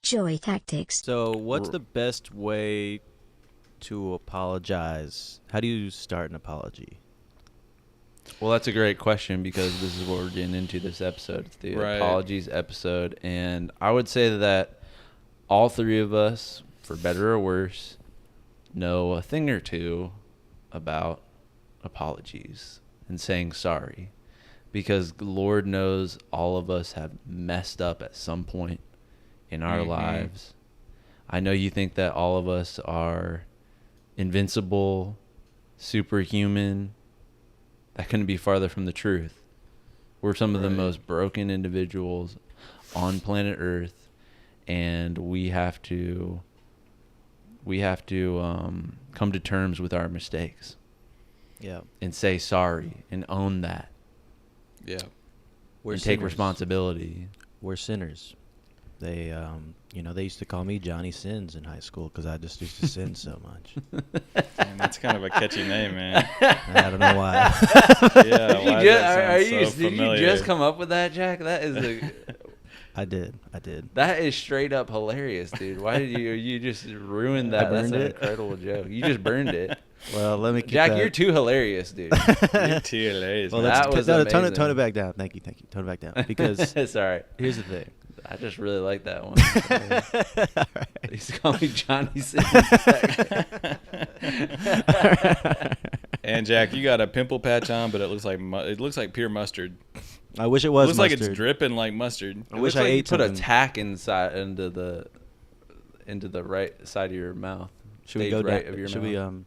Joy Tactics. So, what's the best way to apologize? How do you start an apology? Well, that's a great question because this is what we're getting into this episode. It's the apologies episode. And I would say that all three of us, for better or worse, know a thing or two about apologies and saying sorry. Because Lord knows all of us have messed up at some point in our lives. I know you think that all of us are invincible, superhuman. That couldn't be farther from the truth. We're some of the most broken individuals on planet Earth, and we have to come to terms with our mistakes. Yeah. And say sorry and own that. Yeah. And take responsibility. We're sinners. They, they used to call me Johnny Sins in high school because I just used to sin so much. Man, that's kind of a catchy name, man. I don't know why. Yeah, Did you just come up with that, Jack? That is I did. That is straight up hilarious, dude. Why did you just ruin that? That's an incredible joke. You just burned it. Well, let me keep Jack, that. you're too hilarious, dude. You're too hilarious. Well, that was amazing. Tone it back down. Thank you. Tone it back down. Because it's all right. Here's the thing. I just really like that one. All right. They used to call me Johnny Sins. And Jack, you got a pimple patch on, but it looks like pure mustard. I wish it was. Looks mustard. like it's dripping like mustard. I wish like I you ate put something. a tack into the right side of your mouth. Should we go right down? of your Should mouth.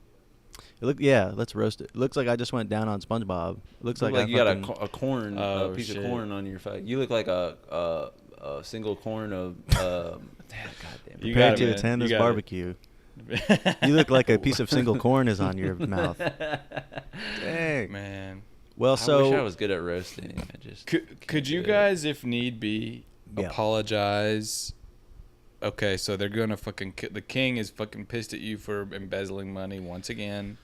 we? Let's roast it. Looks like I just went down on SpongeBob. Looks like you fucking, got a piece of corn on your face. You look like a single corn of. Goddamn. You Prepare got to it, man. attend You this got it. barbecue. You look like a piece of single corn is on your mouth. Dang. Man. Well, I wish I so was good at roasting. I just Could you guys, if need be, apologize? Okay, so they're gonna the king is fucking pissed at you for embezzling money once again.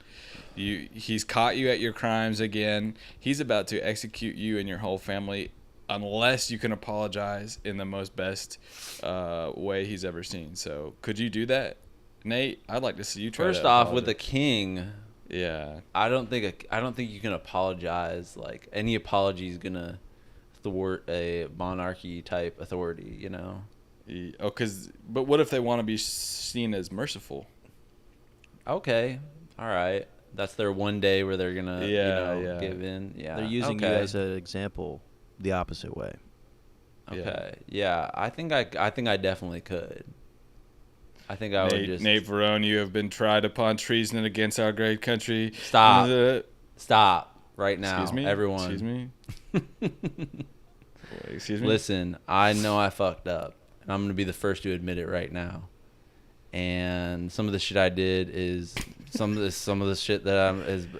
He's caught you at your crimes again. He's about to execute you and your whole family unless you can apologize in the most best way he's ever seen. So could you do that, Nate? I'd like to see you try. First to off, apologize. with the king, yeah, I don't think you can apologize. Like any apology is gonna thwart a monarchy type authority. You know. But what if they want to be seen as merciful? Okay, all right. That's their one day where they're gonna give in. Yeah, they're using you as an example, the opposite way. Okay, yeah. I think I definitely could. I think I would just Nate Verone, you have been tried upon treason against our great country. Stop right now, Excuse me, everyone. Excuse me. Excuse me. Listen, I know I fucked up. I'm going to be the first to admit it right now. And some of the shit I did is some of the shit that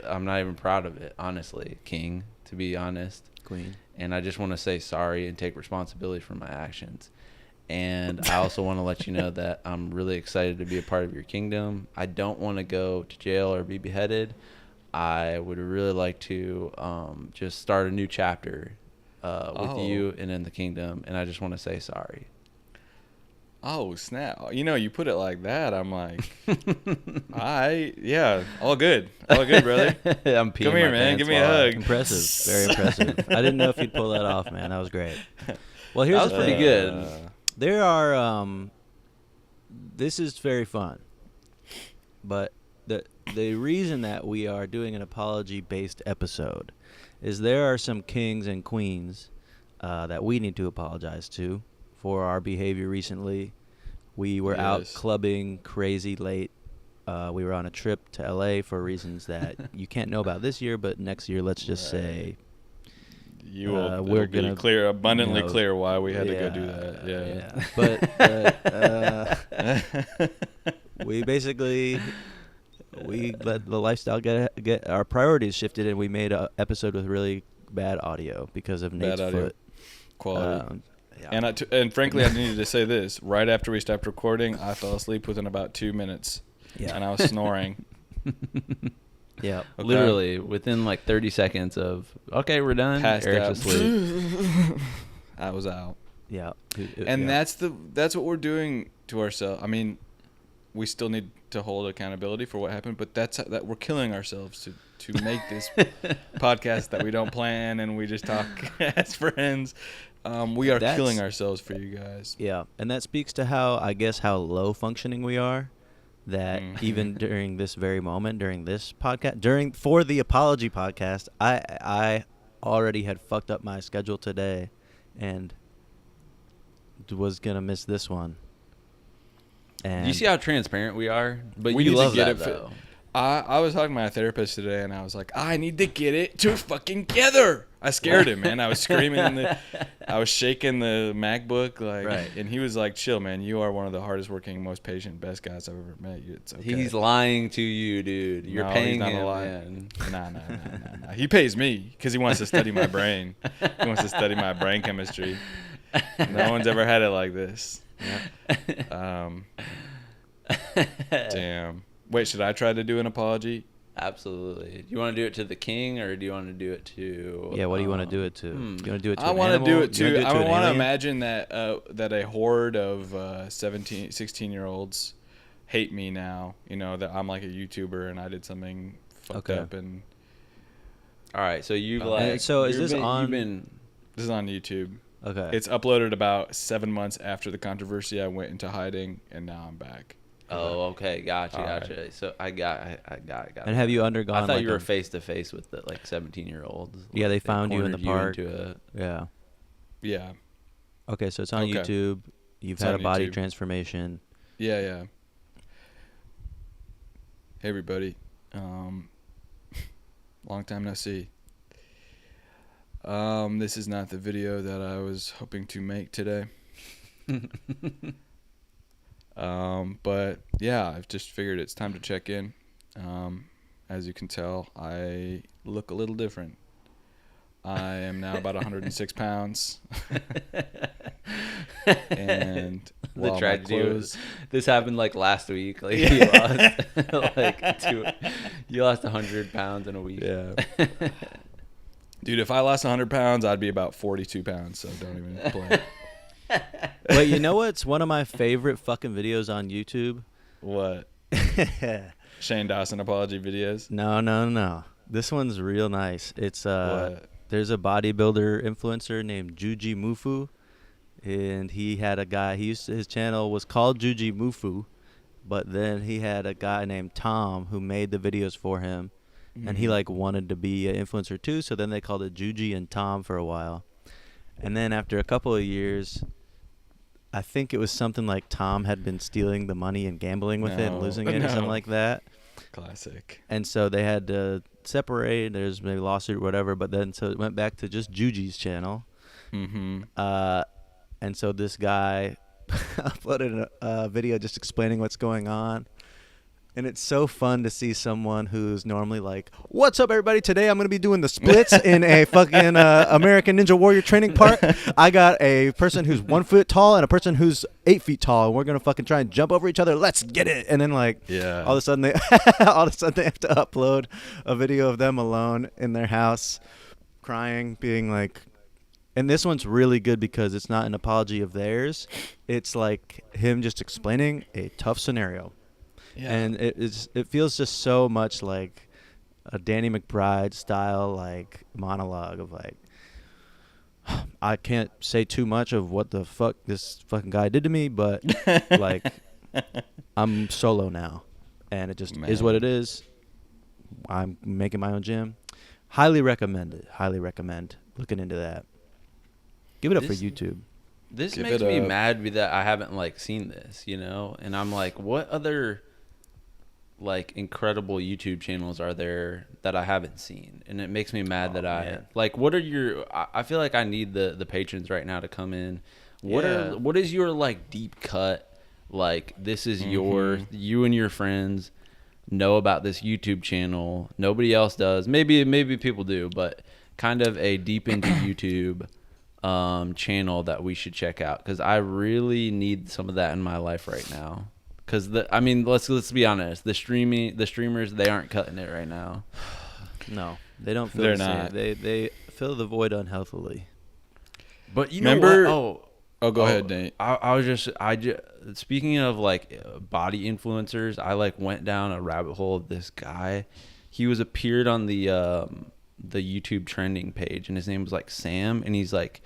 I'm not even proud of it, honestly, King, to be honest. Queen. And I just want to say sorry and take responsibility for my actions. And I also want to let you know that I'm really excited to be a part of your kingdom. I don't want to go to jail or be beheaded. I would really like to just start a new chapter with you and in the kingdom. And I just want to say sorry. Oh, snap. You put it like that. I'm like, all good. All good, brother. I'm peeing Come here, my man. pants Give me a while hug. Impressive. Very impressive. I didn't know if you'd pull that off, man. That was great. Well, here's That was the pretty thing. good. There are this is very fun. But the reason that we are doing an apology-based episode is there are some kings and queens that we need to apologize to for our behavior recently. We were out clubbing crazy late. We were on a trip to LA for reasons that you can't know about this year, but next year, let's just say You will. we're It'll be gonna clear, abundantly you know, clear why we had to go do that. Yeah. But we basically let the lifestyle get our priorities shifted, and we made an episode with really bad audio because of Nate's audio foot quality. Yeah. And frankly, I needed to say this. Right after we stopped recording, I fell asleep within about 2 minutes. Yeah. And I was snoring. Yeah. Okay. Literally within like 30 seconds of, okay, we're done. Passed Eric's out. asleep. I was out. Yeah. And that's what we're doing to ourselves. I mean, we still need to hold accountability for what happened, but that we're killing ourselves to make this podcast that we don't plan and we just talk as friends. We are killing ourselves for you guys. Yeah, and that speaks to how low functioning we are. That even during this very moment, during this podcast, for the apology podcast, I already had fucked up my schedule today, and was gonna miss this one. And you see how transparent we are? But we you need love to get that, it. though. I was talking to my therapist today, and I was like, I need to get it together. I scared him, man. I was screaming I was shaking the MacBook, right. And he was like, "Chill, man. You are one of the hardest working, most patient, best guys I've ever met. It's okay." He's lying to you, dude. You're paying him, man. Nah. He pays me because he wants to study my brain. He wants to study my brain chemistry. No one's ever had it like this. Yeah. Damn. Wait, should I try to do an apology? Absolutely. Do you want to do it to the king, or do you want to do it to? Yeah. What do you want to do it to? You want to do it to? I want to do it to. I want to alien? imagine that a horde of 17, 16-year-olds hate me now. You know that I'm like a YouTuber and I did something fucked up. And all right, so you've so is this on? This is on YouTube. Okay. It's uploaded about 7 months after the controversy. I went into hiding, and now I'm back. Oh, okay, gotcha. Right. So I got it. And have you undergone? I thought you were face to face with the 17-year-olds. Yeah, they found you in the park. Yeah. Okay, so it's on YouTube. You've had a body transformation. Yeah. Hey, everybody. Long time no see. This is not the video that I was hoping to make today. But yeah, I've just figured it's time to check in. As you can tell, I look a little different. I am now about 106 pounds. And the tragedy was, this happened last week. You lost 100 pounds in a week. Yeah. Dude, if I lost 100 pounds, I'd be about 42 pounds, so don't even play. Wait, you know what's one of my favorite fucking videos on YouTube? What? Shane Dawson apology videos? No. This one's real nice. It's there's a bodybuilder influencer named Juji Mufu, and he had a guy. His channel was called Juji Mufu, but then he had a guy named Tom who made the videos for him, and he wanted to be an influencer too. So then they called it Juji and Tom for a while, and then after a couple of years, I think it was something like Tom had been stealing the money and gambling with it and losing it or something like that. Classic. And so they had to separate. There's maybe a lawsuit or whatever, but then so it went back to just Juji's channel. And so this guy uploaded a video just explaining what's going on. And it's so fun to see someone who's normally like, "What's up, everybody? Today I'm going to be doing the splits in a fucking American Ninja Warrior training park. I got a person who's 1 foot tall and a person who's 8 feet tall, and we're going to fucking try and jump over each other. Let's get it." And then all of a sudden they have to upload a video of them alone in their house, crying, being like. And this one's really good because it's not an apology of theirs. It's like him just explaining a tough scenario. Yeah. And it feels just so much like a Danny McBride style monologue of I can't say too much of what the fuck this fucking guy did to me, but I'm solo now, and it just is what it is. I'm making my own gym. Highly recommend it. Highly recommend looking into that. Give it up for YouTube. This makes me mad that I haven't seen this, and I'm like, what other incredible YouTube channels are there that I haven't seen? And it makes me mad that what are your, I feel like I need the patrons right now to come in. What is your deep cut, this is you and your friends know about this YouTube channel, nobody else does, maybe people do, but kind of a deep into YouTube channel that we should check out, because I really need some of that in my life right now. Because let's be honest, the streamers, they aren't cutting it right now. No, they don't feel They're the not. same. They fill the void unhealthily. But remember, know what? Oh, go ahead, Nate. I just speaking of like body influencers, I like went down a rabbit hole of this guy. He was appeared on the YouTube trending page, and his name was like Sam, and he's like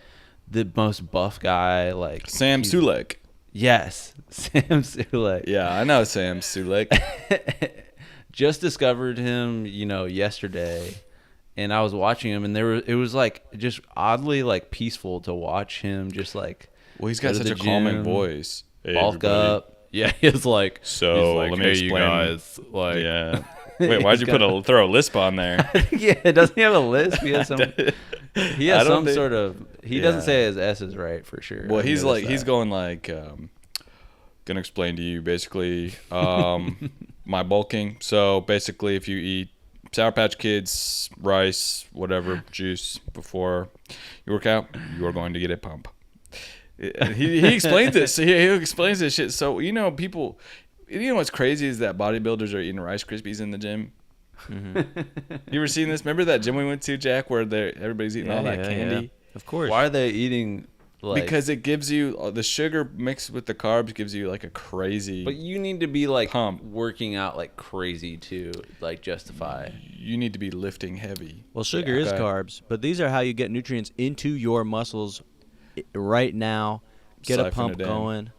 the most buff guy. Like Sam Sulek. Yes, Sam Sulek. Yeah, I know Sam Sulek. Just discovered him, yesterday. And I was watching him, and it was like just oddly like peaceful to watch him just like. Well, he's got such a calming voice. Hey, bulk up. Yeah, he's like. So let me explain. You guys, like, yeah. Wait, why'd you throw a lisp on there? Yeah, doesn't he have a lisp? He has some. He has some sort of. He doesn't say his S's right for sure. Well, he's going like, gonna explain to you basically my bulking. So basically, if you eat Sour Patch Kids, rice, whatever, juice before you work out, you are going to get a pump. He explains it. So he explains this shit. So people, what's crazy is that bodybuilders are eating Rice Krispies in the gym. Mm-hmm. You ever seen this? Remember that gym we went to, Jack, where everybody's eating all that candy? Yeah. Of course. Why are they eating? Because it gives you the sugar mixed with the carbs gives you like a crazy. But you need to be like pump. Working out like crazy to like justify. You need to be lifting heavy. Well, sugar is carbs, but these are how you get nutrients into your muscles right now. Get a pump going.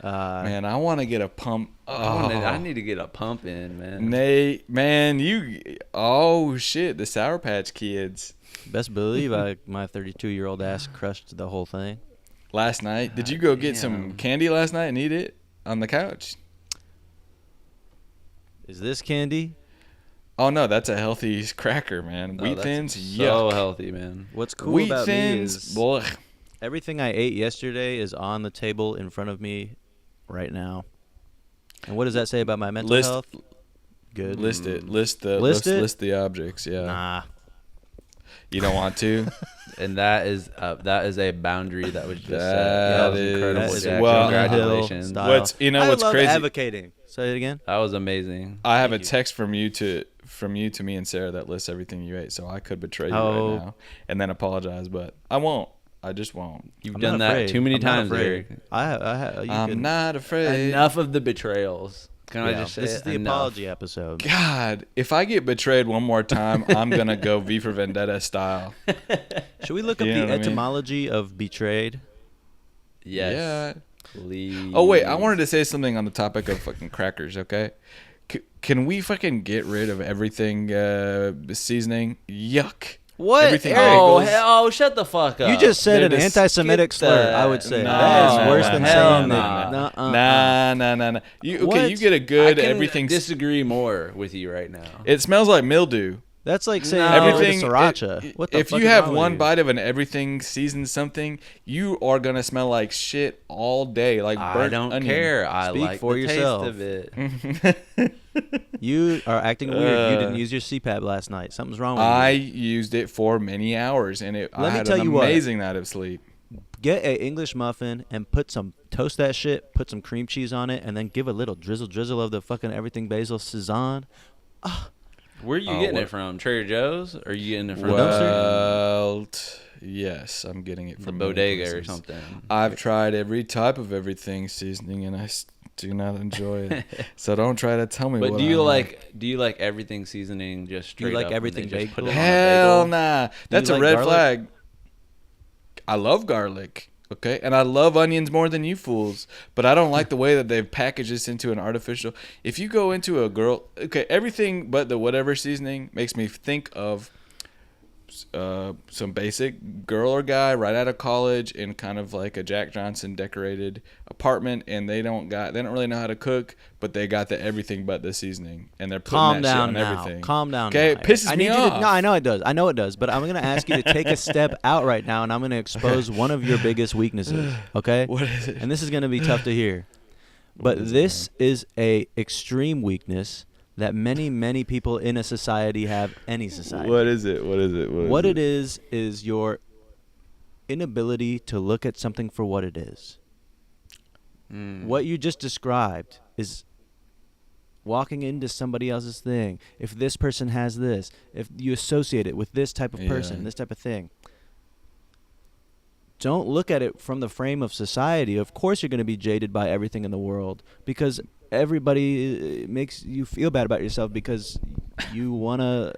Man, I want to get a pump. I need to get a pump in, man. Nate, man, oh shit, the Sour Patch Kids. Best believe my 32-year-old ass crushed the whole thing. Last night, did you go get some candy last night and eat it on the couch? Is this candy? Oh no, that's a healthy cracker, man. Wheat Thins, so healthy, man. What's cool Wheat about Thins, me is everything I ate yesterday is on the table in front of me right now. And what does that say about my mental health? Good. List it. List the objects. Yeah. Nah. You don't want to. And that is a boundary that was just that was is incredible. Jack. Well, congratulations. What's I love crazy? Advocating. Say it again. That was amazing. I have a text from you to me and Sarah that lists everything you ate, so I could betray you right now and then apologize, but I won't. I just won't. You've done that too many times, Eric. I'm not afraid. Enough of the betrayals. Can I just say this is the apology episode. God, if I get betrayed one more time, I'm going to go V for Vendetta style. Should we look up the etymology of betrayed? Yes. Yeah. Please. Oh, wait. I wanted to say something on the topic of fucking crackers, okay? Can we fucking get rid of everything seasoning? Yuck. What? Everything shut the fuck up. You just said an anti-Semitic slur, I would say. That is worse than saying that. Nah. You get a good everything. Disagree more with you right now. It smells like mildew. That's like saying everything sriracha. What the if fuck you is have wrong one with bite of an everything seasoned something, you are gonna smell like shit all day, like burnt onion. I don't care. I Speak like for the yourself. taste of it. You are acting weird. You didn't use your CPAP last night. Something's wrong with you. I used it for many hours, and I had an amazing night of sleep. Get a English muffin and toast that shit, put some cream cheese on it, and then give a little drizzle of the fucking everything basil Cezanne. Where are you getting it from? Trader Joe's? Or are you getting it from yes, I'm getting it from the bodega or something. I've tried every type of everything seasoning, and I do not enjoy it. So don't try to tell me. But what do you like everything seasoning just straight? Do you like up everything bagel? Hell nah, that's a red garlic? flag. I love garlic. Okay, and I love onions more than you fools, but I don't like the way that they've packaged this into an artificial. If you go into everything but the whatever seasoning makes me think of some basic girl or guy right out of college in kind of like a Jack Johnson decorated apartment, and they don't really know how to cook, but they got the everything but the seasoning, and they're putting that shit on everything. Calm down. Okay, it pisses me off. No, I know it does. But I'm gonna ask you to take a step out right now, and I'm gonna expose one of your biggest weaknesses. Okay? What is it? And this is gonna be tough to hear, but this is a extreme weakness that many people in a society have. Any society. What is it? What it is your inability to look at something for what it is. What you just described is walking into somebody else's thing. If this person has this, if you associate it with this type of person, this type of thing. don't look at it from the frame of society. Of course you're going to be jaded by everything in the world because everybody makes you feel bad about yourself because you want to,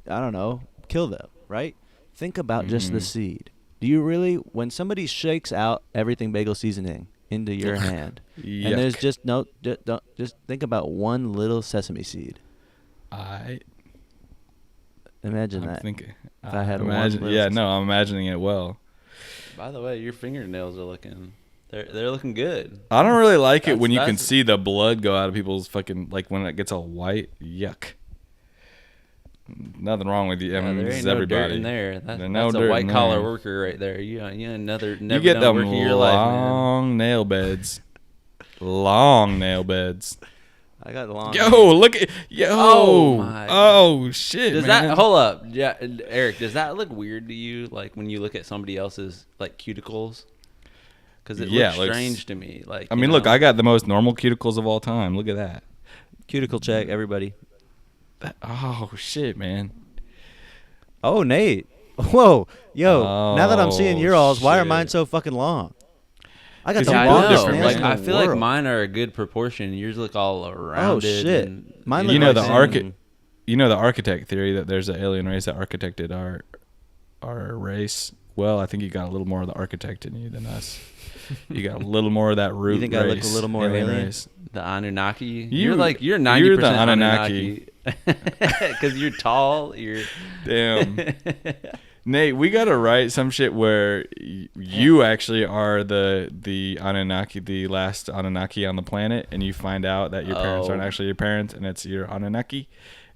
I don't know, kill them, right? Think about just the seed. Do you really, when somebody shakes out everything bagel seasoning into your hand, and there's just just think about one little sesame seed. Imagine I'm that. Thinking, if I had imagine, one yeah, no, I'm imagining it well. By the way, your fingernails are looking. They're looking good. I don't really like it when you can see the blood go out of people's fucking, like when it gets all white. Yuck. Nothing wrong with you. I mean, there this ain't is no everybody. dirt in there. That's no a dirt white in collar there. worker right there. You never You get done them work in your life, man. long nail beds. Long nail beds. I got long. Yo, look at Oh, my. Oh shit, Does man. that hold up? Yeah, Eric, does that look weird to you? Like when you look at somebody else's like cuticles? Because it looks strange to me. Like I mean, look, I got the most normal cuticles of all time. Look at that. Cuticle check, everybody. Oh shit, man. Oh, Nate. Whoa. Yo, now that I'm seeing your alls, why are shit. mine so fucking long? I got Because the I built longest know. different, nails Like in I the feel like world. mine are a good proportion. Yours look all rounded. Oh shit. and- Mine You look know like the some- you know the architect theory that there's an alien race that architected our race. Well, I think you got a little more of the architect in you than us. You got a little more of that root. You think I look a little more alien? race. The Anunnaki. You're 90% you're the Anunnaki. Because you're tall. You're Damn. Nate, we gotta write some shit where you actually are the Anunnaki, the last Anunnaki on the planet, and you find out that your parents aren't actually your parents, and it's your Anunnaki,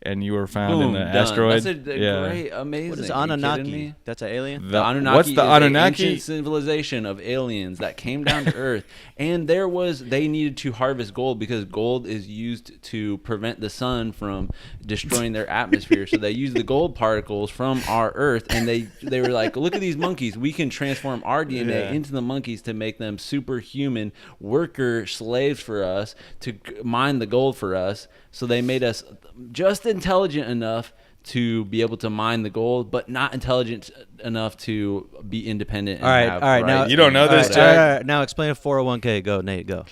and you were found boom, in an done. asteroid. That's a great, amazing. What is Are you kidding Anunnaki? me? That's an alien? The Anunnaki what's the is Anunnaki? an ancient civilization of aliens that came down to Earth, and they needed to harvest gold because gold is used to prevent the sun from destroying their atmosphere. So they used the gold particles from our Earth, and they were like, look at these monkeys. We can transform our DNA into the monkeys to make them superhuman worker slaves for us to mine the gold for us. So they made us just intelligent enough to be able to mine the gold, but not intelligent enough to be independent. And All right, have all right. Now rights You don't know and this, whatever. Jack? All right, now explain a 401k. Go, Nate. Go.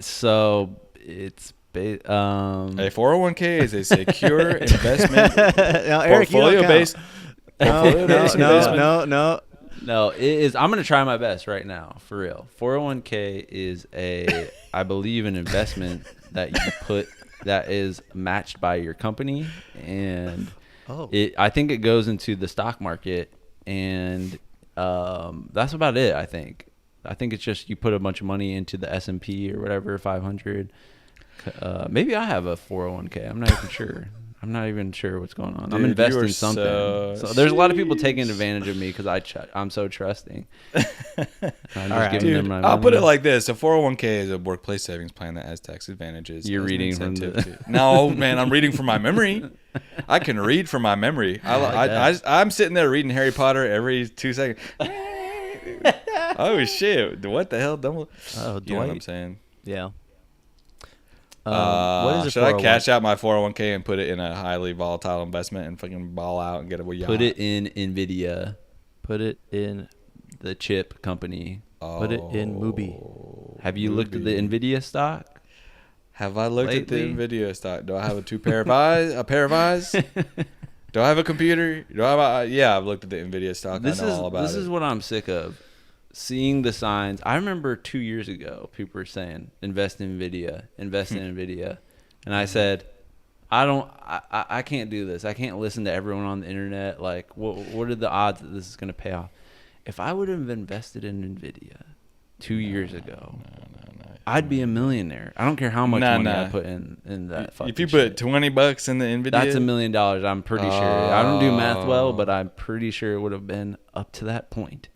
So it's A 401k is a secure investment Now, Eric, you don't portfolio-based. Portfolio-based investment. No. no, it is. I'm gonna try my best right now, for real. 401k is I believe, an investment that you put that is matched by your company, and I think it goes into the stock market, and that's about it. I think it's just you put a bunch of money into the S&P or whatever 500. Maybe I have a 401k. I'm not even sure. I'm not even sure what's going on. I'm Dude, investing you are in something. so- So there's a lot of people taking advantage of me because I'm so trusting. I'm just right. giving them Dude, my I'll money. put it like this: a 401k is a workplace savings plan that has tax advantages. You're as an reading from incentive to- No, man, I'm reading from my memory. I can read from my memory. I'm sitting there reading Harry Potter every 2 seconds. Oh shit! What the hell? Oh, You know what I'm Dwight. saying? Yeah. Should I cash out my 401k and put it in a highly volatile investment and fucking ball out and get a yacht? Put it in Nvidia, Put it in. the chip company. Put it in Mubi. Have you looked at the Nvidia stock? Have I looked lately? at the Nvidia stock? Do I have a pair of eyes? A pair of eyes? Do I have a computer? Do I have yeah, I've looked at the Nvidia stock. I know all about it. This is what I'm sick of. Seeing the signs. I remember 2 years ago, people were saying, invest in Nvidia, invest in Nvidia. And I said, I can't do this. I can't listen to everyone on the internet. Like, what are the odds that this is going to pay off? If I would have invested in Nvidia 2 years ago, I'd be a millionaire. I don't care how much money I put in that fucking If you shit. put $20 in the Nvidia, That's $1 million. I'm pretty sure. I don't do math well, but I'm pretty sure it would have been up to that point.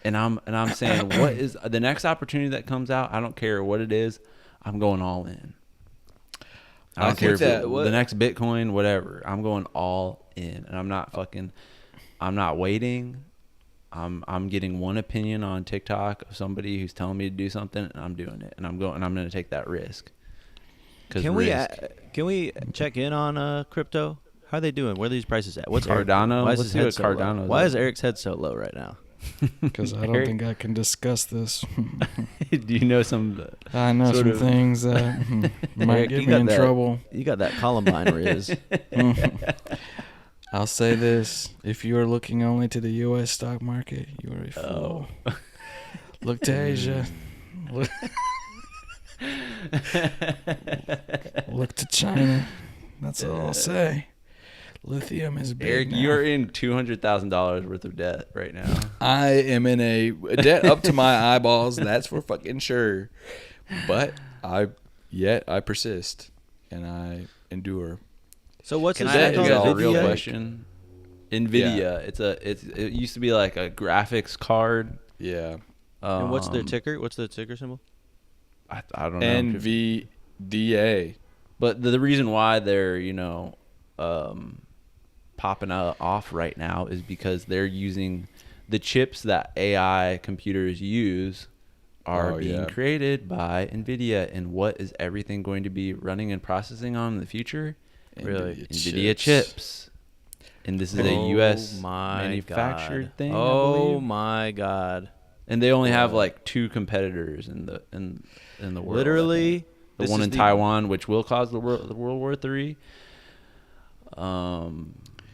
And I'm saying, what is the next opportunity that comes out? I don't care what it is. I'm going all in. I don't care if the next Bitcoin, whatever. I'm going all in, and I'm not waiting. I'm getting one opinion on TikTok of somebody who's telling me to do something, and I'm doing it, and I'm going to take that risk. Can we check in on crypto? How are they doing? Where are these prices at? What's Cardano? Why is Let's his see head what so low? Cardano's Why at. is Eric's head so low right now? Because I don't think I can discuss this. Do you know some? I know some things that might get me in trouble. You got that Columbine riz. I'll say this: if you are looking only to the U.S. stock market, you are a fool. Look to Asia. Look to China. That's all I'll say. Lithium is big. Eric, now. you're in $200,000 worth of debt right now. I am in a debt up to my eyeballs. That's for fucking sure. But I persist and I endure. So what's Can this I thing ask called? a real NVIDIA? question? NVIDIA. It used to be like a graphics card. Yeah. And what's their ticker? What's the ticker symbol? I don't know. NVDA. But the reason why they're popping off right now is because they're using the chips that AI computers use are being created by NVIDIA. And what is everything going to be running and processing on in the future? Really? NVIDIA chips. And this is a U.S. manufactured thing. Oh my God! And they only have like 2 competitors in the world. Literally, the one in Taiwan, which will cause the World War III.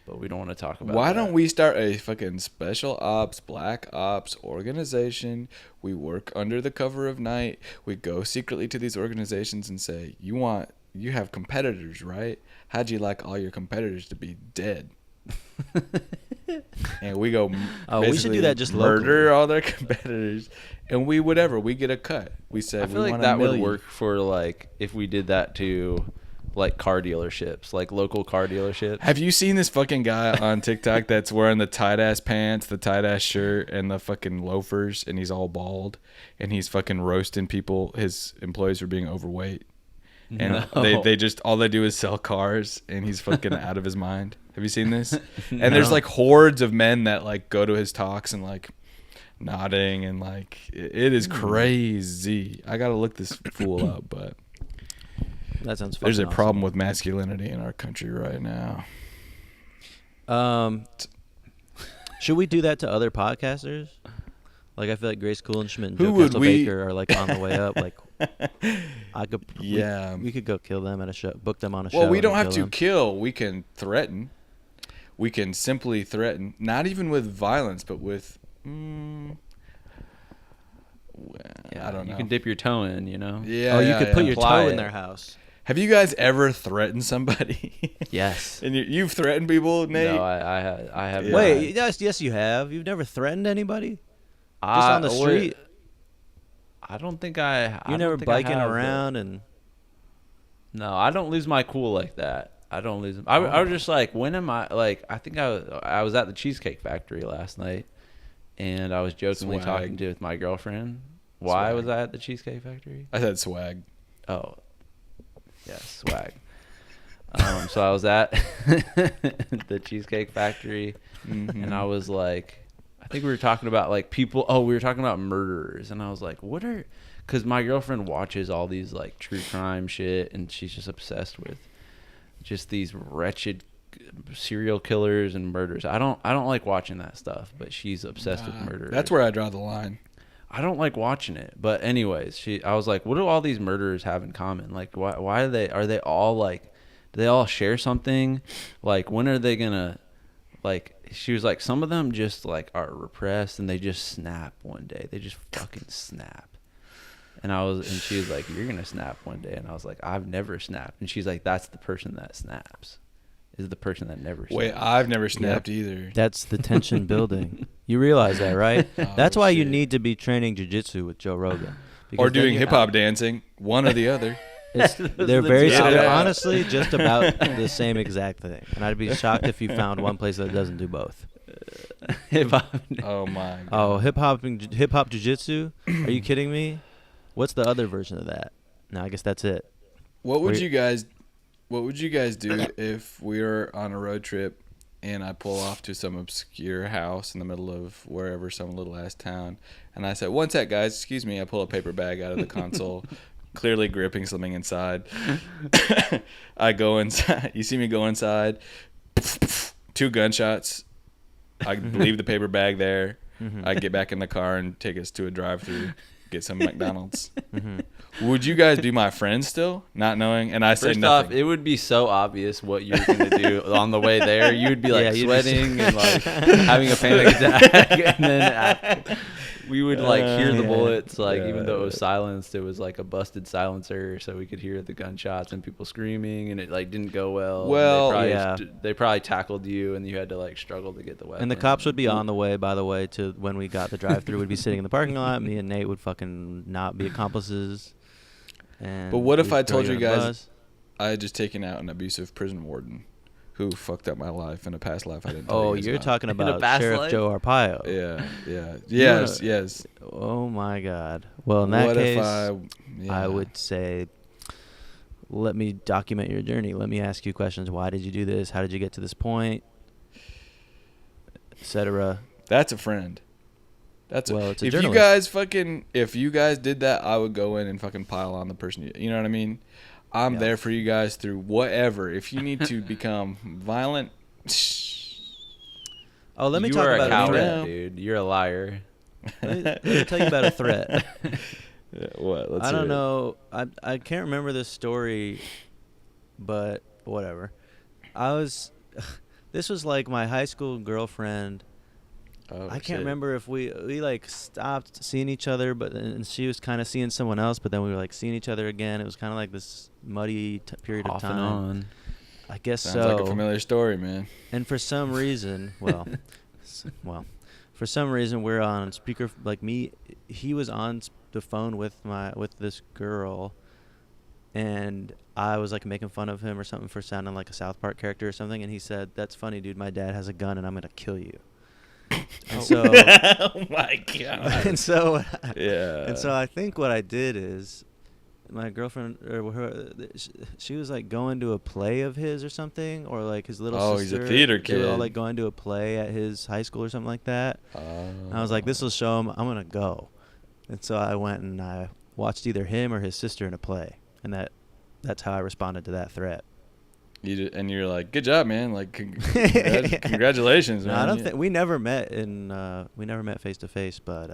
But we don't want to talk about. Why don't we start a fucking special ops, black ops organization? We work under the cover of night. We go secretly to these organizations and say, "You have competitors, right? How'd you like all your competitors to be dead?" And we go. We should do that just murder locally. all their competitors, and we get a cut. We said I feel like that would work for like if we did that to like car dealerships, like local car dealerships. Have you seen this fucking guy on TikTok that's wearing the tight ass pants, the tight ass shirt, and the fucking loafers, and he's all bald, and he's fucking roasting people, his employees, for being overweight, and they just all they do is sell cars, and he's fucking out of his mind. Have you seen this? And there's like hordes of men that like go to his talks and like nodding and like it is crazy. I gotta look this fool up, but. That sounds. There's a awesome. problem with masculinity in our country right now. Should we do that to other podcasters? Like I feel like Grace Kulenschmidt and Who Joe would we- Baker are like on the way up. Like I could. Yeah. We could go kill them at a show. Book them on a show. Well, we and don't have kill to them. kill. We can threaten. We can simply threaten, not even with violence, but with. I don't know. You can dip your toe in, Yeah. Oh, you could put your Apply toe in it. their house. Have you guys ever threatened somebody? Yes. And you've threatened people, Nate? No, I have. Yeah. Wait. Yes, you have. You've never threatened anybody? Just on the street. I don't think I. You're never biking around and. No, I don't lose my cool like that. I don't lose. I was just like, when am I? Like, I think I was at the Cheesecake Factory last night, and I was jokingly talking with my girlfriend. Why was I at the Cheesecake Factory? I said swag. Oh, yes, swag. So I was at the Cheesecake Factory, and I was like, I think we were talking about like people. Oh, we were talking about murderers, and I was like, what are? Because my girlfriend watches all these like true crime shit, and she's just obsessed with just these wretched serial killers and murders. I don't like watching that stuff, but she's obsessed with murder. That's where I draw the line. I don't like watching it. But anyways, I was like, what do all these murderers have in common? Like, why are they all like, do they all share something? Like, when are they gonna, like, she was like, some of them just like are repressed and they just snap one day. They just fucking snap. And she was like, you're gonna snap one day. And I was like, I've never snapped. And she's like, that's the person that snaps. Is the person that never snaps. Wait, I've never snapped either. That's the tension building. You realize that, right? That's why you need to be training jiu-jitsu with Joe Rogan. Or doing hip-hop dancing, one or the other. They're honestly just about the same exact thing. And I'd be shocked if you found one place that doesn't do both. Hip-hop. Oh, my God. Oh, hip-hop jiu-jitsu? Are you kidding me? What's the other version of that? No, I guess that's it. What would you guys do if we were on a road trip and I pull off to some obscure house in the middle of wherever, some little ass town, and I said, "One sec, guys, excuse me." I pull a paper bag out of the console, clearly gripping something inside. I go inside. You see me go inside. 2 gunshots. I leave the paper bag there. I'd get back in the car and take us to a drive-thru, get some McDonald's. Mm-hmm. Would you guys be my friends still, not knowing? And I say First nothing. off, it would be so obvious what you were going to do on the way there. You would be like sweating and like having a panic attack. And then we would like hear the bullets, like even though it was silenced, it was like a busted silencer. So we could hear the gunshots and people screaming, and it like didn't go well. Well, they probably tackled you and you had to like struggle to get the weapon. And the cops would be on the way, by the way, to when we got the drive-thru. We'd be sitting in the parking lot. Me and Nate would fucking not be accomplices. And But what if we'd I throw told you in a guys bus. I had just taken out an abusive prison warden who fucked up my life in a past life I didn't tell Oh, you guys you're about. talking a about past Sheriff life? Joe Arpaio. Yeah. wanna- Yes. Oh my God. Well, in that What case, if I would say, let me document your journey. Let me ask you questions. Why did you do this? How did you get to this point? Etc. That's a friend. It's a If journalist. If you guys did that, I would go in and fucking pile on the person. You know what I mean? I'm there for you guys through whatever. If you need to become violent. Oh, let me you talk are about a a coward, threat. dude. You're a liar. Let me tell you about a threat. What? Let's I hear don't it. know. I can't remember this story, but whatever. This was like my high school girlfriend. Oh, I can't shit. remember if we like stopped seeing each other, and she was kind of seeing someone else, but then we were like seeing each other again. It was kind of like this muddy period of Off time. and on. I guess Sounds so. like a familiar story, man. And for some reason, for some reason we're on speaker. Like me, he was on the phone with this girl, and I was like making fun of him or something for sounding like a South Park character or something, and he said, "That's funny, dude. My dad has a gun, and I'm gonna kill you." And so, Oh my god. and so, Yeah. and so I think what I did is, my girlfriend she was like going to a play of his or something, or like his little Oh, he's sister. a theater They were all kid. like going to a play at his high school or something like that. And I was like, this will show him I'm gonna go. And so I went and I watched either him or his sister in a play, and that's how I responded to that threat. And you're like, good job, man. Like, congratulations, No, man. I don't think we never met face to face, but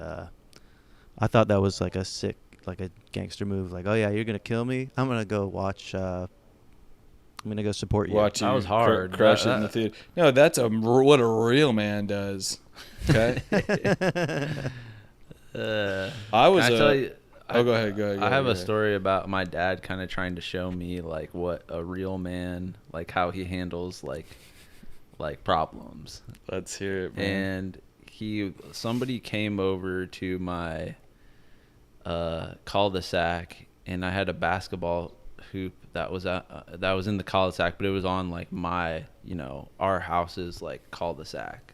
I thought that was like a sick, like a gangster move. Like, oh yeah, you're gonna kill me. I'm gonna go watch. I'm gonna go support you. Watch That you was hard. crush it in the theater. No, that's what a real man does. Okay. I was. Can I tell you? Go ahead. I have go a ahead. story about my dad kind of trying to show me like what a real man, like how he handles like problems. Let's hear it, man. And somebody came over to my cul-de-sac, and I had a basketball hoop that was in the cul-de-sac, but it was on like my, our house's like cul-de-sac.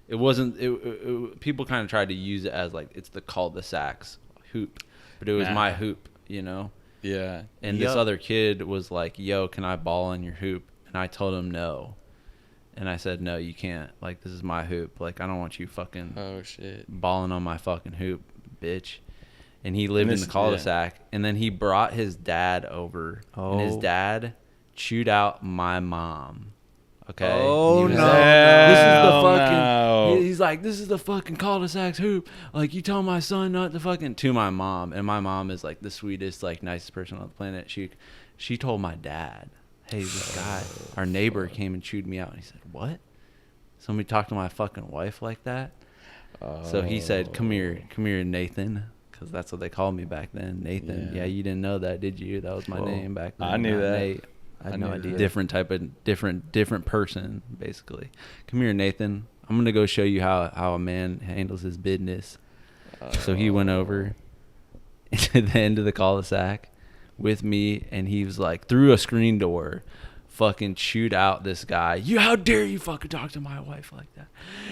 It wasn't. People kind of tried to use it as like it's the cul-de-sac's hoop, but it was my hoop. Yeah. And this other kid was like, "Yo, can I ball in your hoop?" And I told him no. And I said, "No, you can't. Like, this is my hoop. Like, I don't want you fucking Oh shit. balling on my fucking hoop, bitch." And he lived in the cul-de-sac. Yeah. And then he brought his dad over. Oh. And his dad chewed out my mom. Okay. Oh, He was no. like, this is the Hell fucking. no. He's like, this is the fucking cul-de-sac's hoop. Like, you tell my son not to fucking. To my mom. And my mom is like the sweetest, like nicest person on the planet. She told my dad, "Hey, this guy, our neighbor, came and chewed me out." And he said, "What? Somebody talked to my fucking wife like that?" So he said, come here, Nathan," because that's what they called me back then, Nathan. Yeah, you didn't know that, did you? That was my name back then. I knew that. Nate. I had no idea. Different person, basically. "Come here, Nathan. I'm gonna go show you how a man handles his business." So he went over to the end of the cul-de-sac with me, and he was like, through a screen door, fucking chewed out this guy. How dare you fucking talk to my wife like that?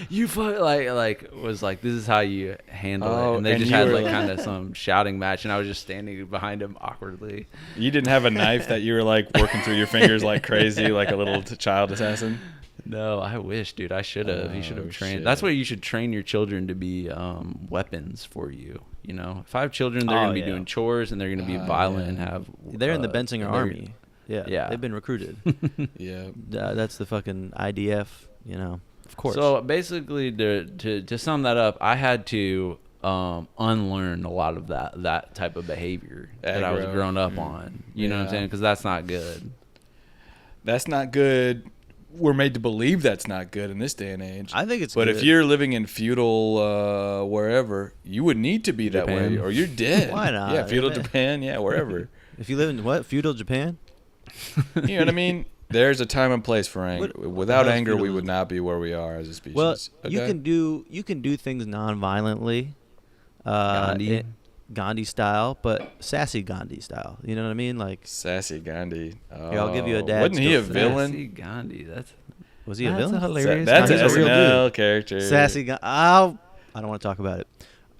You fuck was like, this is how you handle it. And they just had like kind of some shouting match, and I was just standing behind him awkwardly. You didn't have a knife that you were like working through your fingers like crazy, like a little child assassin? No, I wish, dude. I should have. He should have trained. Shit. That's what you should train your children to be, weapons for you. If I have children, they're gonna be doing chores, and they're gonna be violent and have. They're in the Bensinger Army. Yeah. Yeah. They've been recruited. Yeah. That's the fucking IDF. Of course. So basically, to sum that up, I had to unlearn a lot of that type of behavior that I was grown up on. You know what I'm saying? Because that's not good. That's not good. We're made to believe that's not good in this day and age. I think it's But good. if you're living in feudal wherever, you would need to be that way or you're dead. Why not? Yeah, feudal Amen. Japan, yeah, wherever. If you live in what? Feudal Japan? You know what I mean? There's a time and place for anger. Without hell's anger, we feudalism? would not be where we are as a species. Well, okay? you can do things non-violently, Gandhi? Gandhi style, but sassy Gandhi style. You know what I mean? Like, Sassy Gandhi. Oh, Here, I'll give you a dad's Wasn't he a story. villain? Sassy Gandhi. was he a villain? hilarious. That's an Gandhi's a real SNL character. Sassy Gandhi. I don't want to talk about it.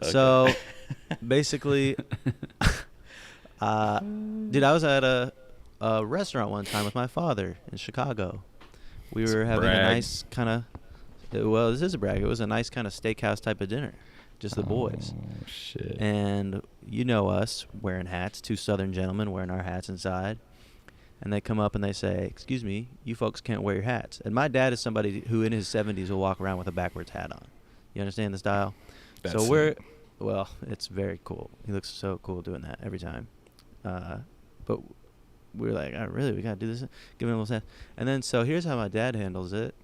Okay. So, basically, dude, I was at a restaurant one time with my father in Chicago. We were having a brag. nice kind of, well, this is a brag. It was a nice kind of steakhouse type of dinner, just the boys. Oh, shit. And you know us wearing hats, two Southern gentlemen wearing our hats inside. And they come up and they say, "Excuse me, you folks can't wear your hats." And my dad is somebody who in his 70s will walk around with a backwards hat on. You understand the style? That's So sick. well, it's very cool. He looks so cool doing that every time. But we were like, "Oh, really? We got to do this?" Give him a little hat. And then, so here's how my dad handles it.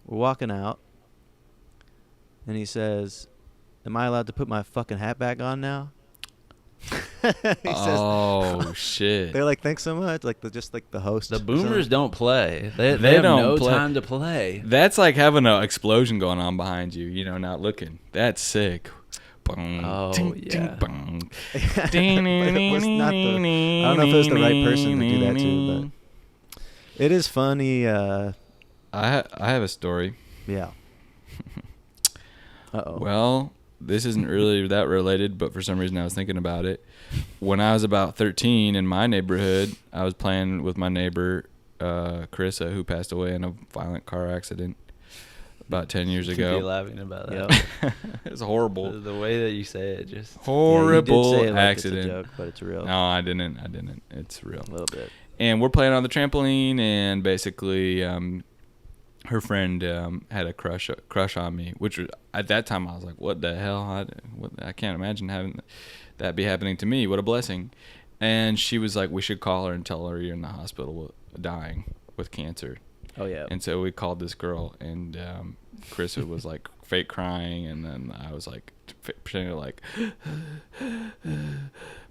We're walking out. And he says, "Am I allowed to put my fucking hat back on now?" Oh, shit. They're like, "Thanks so much." Like just like the host. The or boomers something. don't play. They have don't no play. time to play. That's like having an explosion going on behind you, not looking. That's sick. Bong, Oh, ting, yeah. ting, bong. But it was not the, I don't know if it was the right person to do that to, but it is funny. I have a story. Yeah. Uh-oh. Well, this isn't really that related, but for some reason I was thinking about it. When I was about 13 in my neighborhood, I was playing with my neighbor, Carissa, who passed away in a violent car accident about 10 years Keep you ago. laughing about that. Yep. It was horrible. The way that you say it, just Horrible yeah, you did say it like accident. It's a joke, but it's real. No, I didn't. It's real. A little bit. And we're playing on the trampoline, and basically, her friend had a crush on me, which was, at that time I was like, "What the hell? I can't imagine having that be happening to me. What a blessing!" And she was like, "We should call her and tell her you're in the hospital dying with cancer." Oh yeah. And so we called this girl, and Chris was like fake crying, and then I was like pretending to like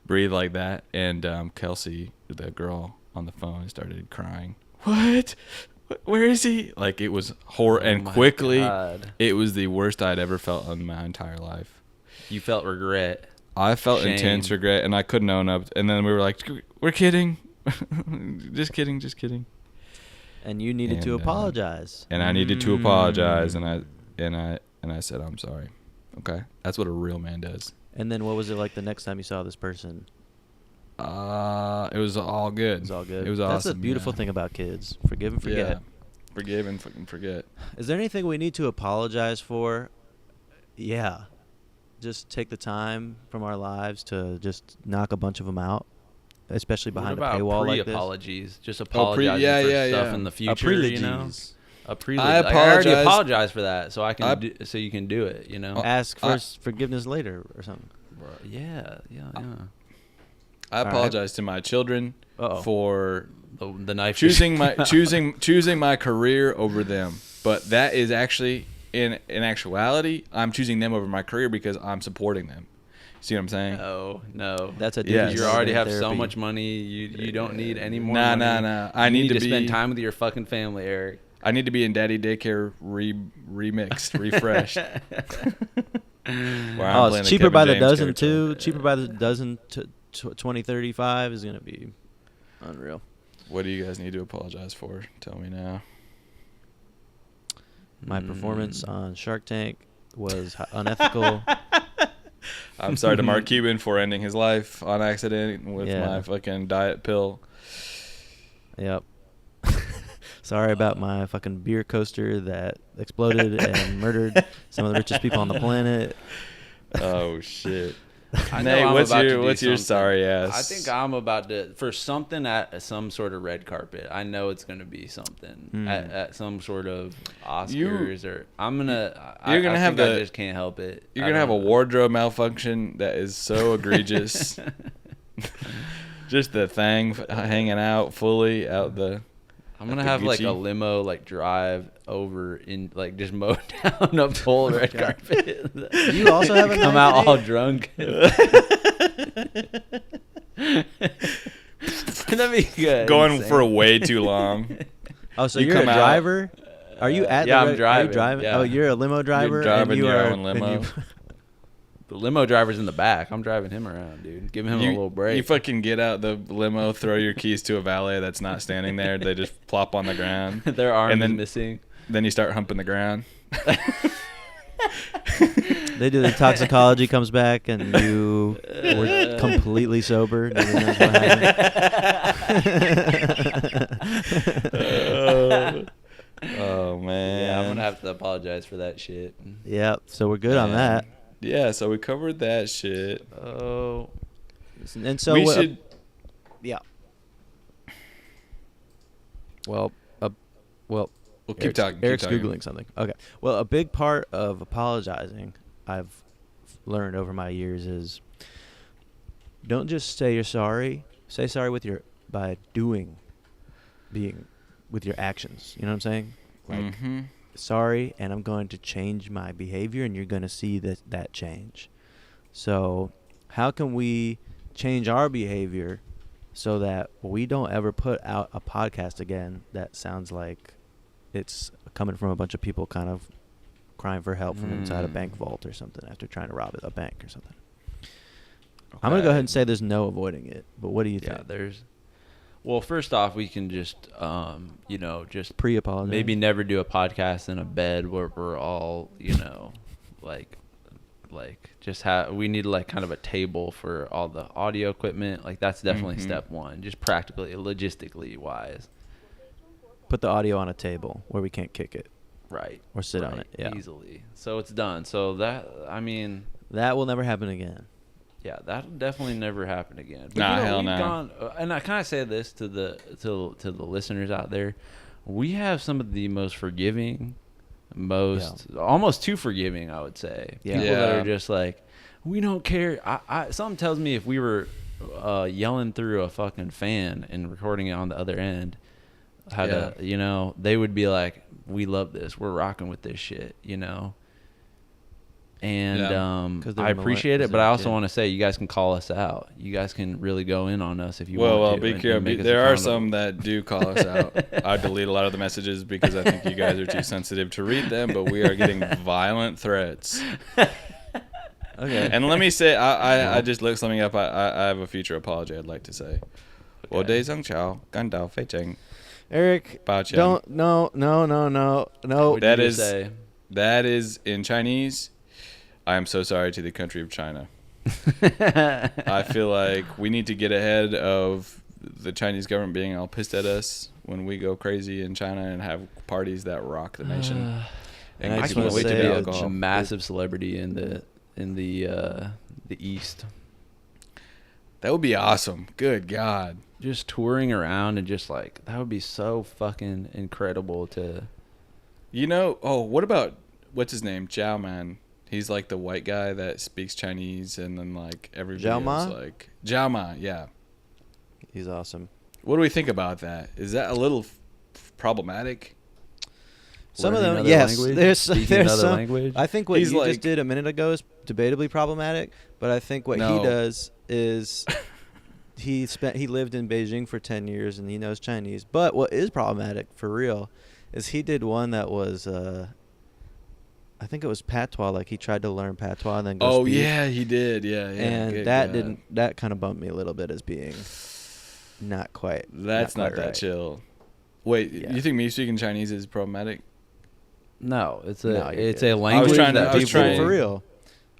breathe like that, and Kelsey, the girl on the phone, started crying. What? Where is he? Like, it was horror, and my quickly, God. it was the worst I'd ever felt in my entire life. You felt regret. I felt Shame. intense regret, and I couldn't own up. And then we were like, "We're kidding, just kidding." And you needed to And, apologize. And I needed to apologize, and I said, "I'm sorry." Okay, that's what a real man does. And then what was it like the next time you saw this person? It was all good. It was all good. It was That's awesome. the beautiful yeah. thing about kids. Forgive and forget. Yeah. Forgive and fucking forget. Is there anything we need to apologize for? Yeah. Just take the time from our lives to just knock a bunch of them out, especially behind a What about paywall like this. pre-apologies? Just apologizing yeah, for yeah, stuff yeah. in the A future, you know? prelegies. A prelude. I Like, I already apologize- apologized for that, so I can so you can do it, you know? Ask I- for forgiveness later or something. Yeah. I apologize to my children Uh-oh. for The knife. choosing my career over them. But that is actually in actuality, I'm choosing them over my career because I'm supporting them. See what I'm saying? No. That's a Yes. You already have so therapy. much money. You don't need any more Nah, money. nah. I You need to to spend be- time with your fucking family, Eric. I need to be in Daddy Daycare remixed, refreshed. Where I'm Oh, playing it's the cheaper Kevin by the James dozen character. too. Cheaper by the dozen. 2035 is gonna be unreal. What do you guys need to apologize for? Tell me now. My performance on Shark Tank was unethical. I'm sorry to Mark Cuban for ending his life on accident with Yeah. my fucking diet pill. Yep. Sorry about my fucking beer coaster that exploded and murdered some of the richest people on the planet. Oh shit. Nate, what's your sorry ass? I think I'm about to for something at some sort of red carpet. I know it's gonna be something at some sort of Oscars or I'm gonna. You're gonna have I just can't help it. You're gonna have a wardrobe malfunction that is so egregious. Just the thing hanging out fully out the. I'm gonna have like a limo like drive over in like just mow down a full red carpet. You also have a come out all drunk. That'd be good. Going for way too long. Oh, so you're a driver? Are you at? Yeah, I'm driving. Are you driving. Yeah. Oh, you're a limo driver. You're driving your own limo. The limo driver's in the back. I'm driving him around, dude. Give him a little break. You fucking get out the limo, throw your keys to a valet that's not standing there. They just plop on the ground. Their arm is missing. Then you start humping the ground. They do the toxicology comes back and you were completely sober. Nobody knows what happened. Oh man. Yeah, I'm gonna have to apologize for that shit. Yep. So we're good on that. Yeah. So we covered that shit. Oh. And so we should. Yeah. Well, We'll keep talking. Eric's Googling something. Okay. Well, a big part of apologizing I've learned over my years is don't just say you're sorry. Say sorry with your with your actions. You know what I'm saying? Like, sorry, and I'm going to change my behavior, and you're going to see that change. So how can we change our behavior so that we don't ever put out a podcast again that sounds like it's coming from a bunch of people kind of crying for help from inside a bank vault or something after trying to rob a bank or something. Okay. I'm going to go ahead and say there's no avoiding it, but what do you think? Well, first off, we can just, just pre-apologize. Maybe never do a podcast in a bed where we're all, we need like kind of a table for all the audio equipment. Like that's definitely step one, just practically, logistically wise. Put the audio on a table where we can't kick it. Right. Or sit on it. Yeah. Easily. So it's done. So that will never happen again. Yeah, that'll definitely never happen again. But hell no. And I kind of say this to the listeners out there. We have some of the most forgiving, almost too forgiving, I would say. Yeah. People that are just like, we don't care. Something tells me if we were yelling through a fucking fan and recording it on the other end, they would be like, we love this. We're rocking with this shit, And I appreciate it, but I also want to say you guys can call us out. You guys can really go in on us if you want to. Well, be careful. There are some that do call us out. I delete a lot of the messages because I think you guys are too sensitive to read them, but we are getting violent threats. Okay. And let me say, I just looked something up. I have a future apology I'd like to say. Wo de zheng chao, gan dao fei cheng. Eric, don't, no. That is in Chinese. I am so sorry to the country of China. I feel like we need to get ahead of the Chinese government being all pissed at us when we go crazy in China and have parties that rock the nation. And I can't wait to be a massive celebrity in the East. That would be awesome. Good God. Just touring around and just like, that would be so fucking incredible to... what about, what's his name? Zhao Man. He's like the white guy that speaks Chinese and then like every video is like... Zhao Ma, yeah. He's awesome. What do we think about that? Is that a little problematic? Some of them, yes. There's some. Language? I think what you just did a minute ago is debatably problematic, but I think what he does is... He lived in Beijing for 10 years and he knows Chinese. But what is problematic for real is he did one that was I think it was patois. Like he tried to learn patois and then go speak. Yeah, he did. Yeah. And that kind of bumped me a little bit as being not quite. That's not that chill. Wait, you think me speaking Chinese is problematic? No, it's a language I was trying for real.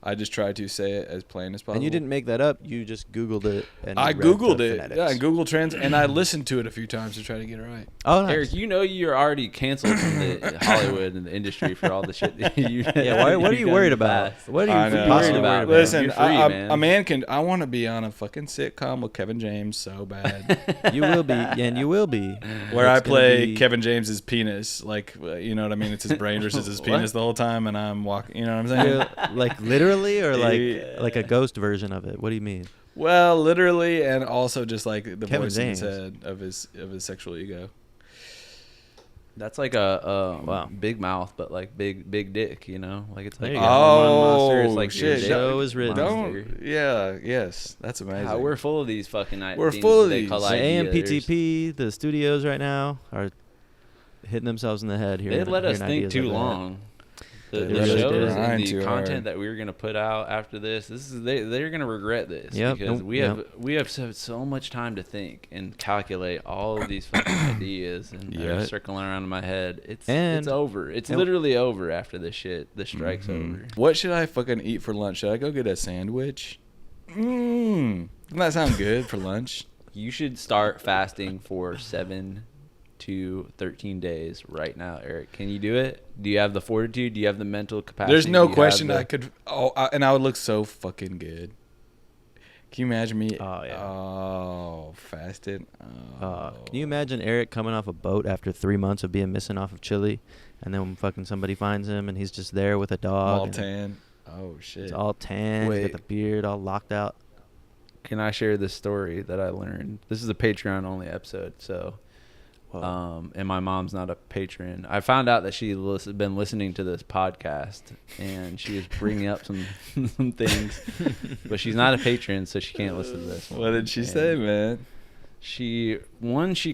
I just try to say it as plain as possible. And you didn't make that up. You just Googled it. And I read Googled the it. phonetics. Yeah, Google Trends, and I listened to it a few times to try to get it right. Oh, nice. Eric, you know you're already canceled from the Hollywood and the industry for all the shit that you. Yeah, what are you worried about? What are you possibly worried about? Listen, You're free, man. a man can. I want to be on a fucking sitcom with Kevin James so bad. You will be, and you will be. Where I It's gonna play be- Kevin James's penis, like you know what I mean. It's his brain versus his penis the whole time, and I'm walking. You know what I'm saying? Yeah, like literally, or Yeah. like a ghost version of it. What do you mean? Well, literally, and also just like the Kevin voice in his James. head of his sexual ego. That's like a Wow. big mouth, but like big dick. You know, like it's like There you a go. monster. It's like shit! your Show dick is written. monster. Don't. Yeah. Yes. That's amazing. How we're full of these fucking. We're things full of that they these. call The ideas. AMPTP, the studios right now are hitting themselves in the head here. They let us hearing think ideas too like that. long. The, They the really shows did. and Trying the too content hard. that we were gonna put out after this is they're gonna regret this Yep. because Nope. we have so much time to think and calculate all of these fucking ideas and they're Yeah. circling around in my head. It's And- over. It's and- literally over after this shit. The strike's over. What should I fucking eat for lunch? Should I go get a sandwich? Doesn't that sound good for lunch? You should start fasting for 7 to 13 days right now, Eric. Can you do it? Do you have the fortitude? Do you have the mental capacity? There's Do no you have question the- I could. And I would look so fucking good. Can you imagine me? Oh, yeah. Oh, fasted. Oh. Can you imagine Eric coming off a boat after 3 months of being missing off of Chile, and then fucking somebody finds him and he's just there with a dog. all and tan? Oh shit. He's all tan. He's Wait. got the beard all locked out. Can I share this story that I learned? This is a Patreon only episode, so and my mom's not a patron. I found out that she been listening to this podcast, and she was bringing up some things, but she's not a patron, so she can't listen to this one. What did she And say, man? She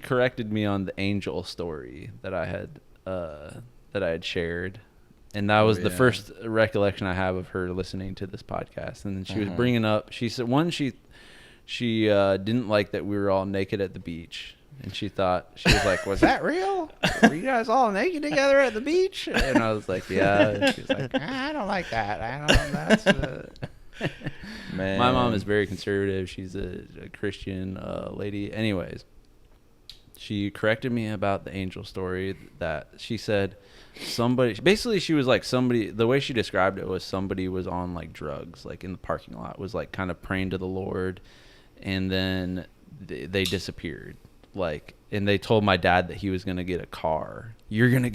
corrected me on the angel story that I had shared, and that was the yeah. first recollection I have of her listening to this podcast. And then she was bringing up. She said she didn't like that we were all naked at the beach. And she was like, was that real? Were you guys all naked together at the beach? And I was like, yeah. And she was like, I don't like that. I don't. That's. Man, My mom is very conservative. She's a Christian lady. Anyways, she corrected me about the angel story that she said she was like somebody, the way she described it was somebody was on like drugs, like in the parking lot, was like kind of praying to the Lord, and then they disappeared. Like, and they told my dad that he was gonna get a car.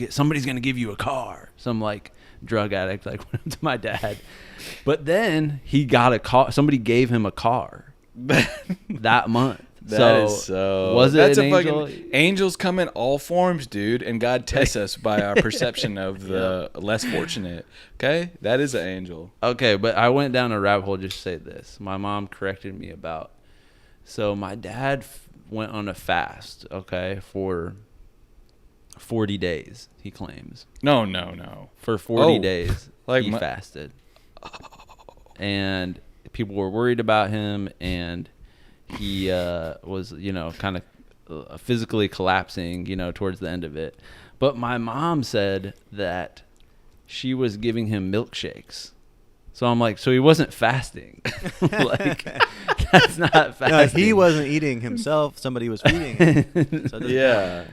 Somebody's gonna give you a car. Some like drug addict like went up to my dad, but then he got a car. Somebody gave him a car that month. Was it That's an a angel? fucking angels come in all forms, dude, and God tests us by our perception of the less fortunate. Okay, that is an angel. Okay, but I went down a rabbit hole just to say this. My mom corrected me about. So my dad went on a fast, okay, for 40 days, he claims. No. For 40 Oh, days, like he my- fasted. And people were worried about him, and he was, kind of physically collapsing, towards the end of it. But my mom said that she was giving him milkshakes. So I'm like, so he wasn't fasting. Like, that's not fasting. No, he wasn't eating himself. Somebody was feeding him. So it doesn't Yeah.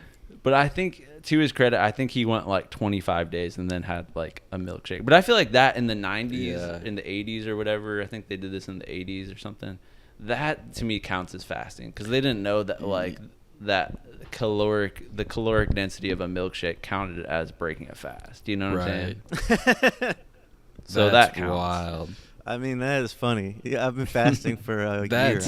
But I think, to his credit, I think he went like 25 days and then had like a milkshake. But I feel like that in the 90s, in the 80s or whatever, I think they did this in the 80s or something. That to me counts as fasting because they didn't know that like the caloric density of a milkshake counted as breaking a fast. You know what I'm saying? So That's that counts. wild. I mean, that is funny. Yeah, I've been fasting for a year.